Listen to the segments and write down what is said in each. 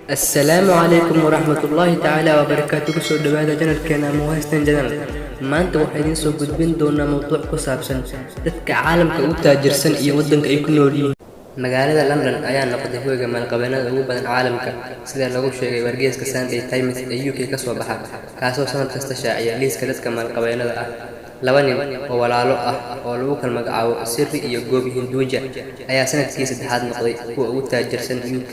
السلام عليكم ورحمة الله تعالى وبركاته. كسر دبادة جنال كنا موهستن جنال ما أنت وحيدين سو قدبين دونا موضوع كسابسن dadka caalamka u taajirsan iyo wadanka ay ku nool yihiin. magaalada London ayaa noqotay hoyga maalqabeennada ugu badan caalamka sida lagu sheegay wargeyska Sunday Times ee UK ka soo baxa kaasoo sanad kasta shaaciya liiska dadka maalqabeennada ah. laba nin oo walaalo ah oo lagu kala magacaabo Sirri iyo Goobi Hinduja ayaa sanadkii saddexaad noqday kuwa ugu taajirsan UK,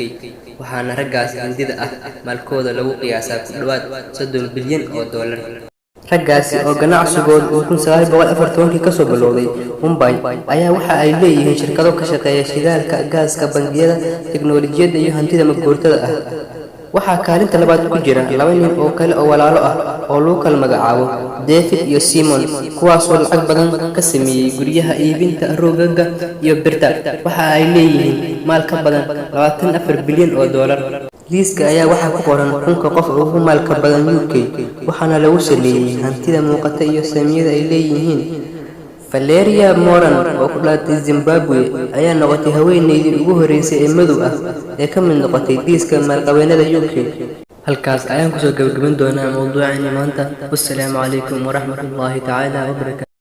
waxaana raggaas Hindida ah maalkooda lagu qiyaasaa ku dhawaad 30 bilyan oo dollar. raggaasi oo ganacsigooda uu 1940 ka soo bilowday Mumbai ayaa waxa ay leeyihiin shirkado ka shaqeeya shidaalka, gaaska, bangiyada, tiknoolajiyadda iyo hantida maguurtada ah. waxaa kaalinta labaad ku jira laba nin oo kale oo walaalo ah oo lagu kala magacaabo David iyo Simon, kuwaasoo lacag badan ka sameeyay guryaha, iibinta roogaga iyo birta. waxa ay leeyihiin maal ka badan 24 bilyan oo dollar. liiska ayaa waxaa ku qoran kunka qof ugu maalka badan UK, waxaana lagu saleeyay hantida muuqata iyo saamiyada ay leeyihiin. Valeria Moran oo ku dhalatay Zimbabwe ayaa noqotay haweeneydii ugu horeysay ee madow ah ee ka mid noqotay liiska maalqabeennada UK. halkaas ayaan kusoo gabagaban doonaa mowduucani maanta. wassalaamu calaykum waraxmatullaahi tacaala wabarakaatuh.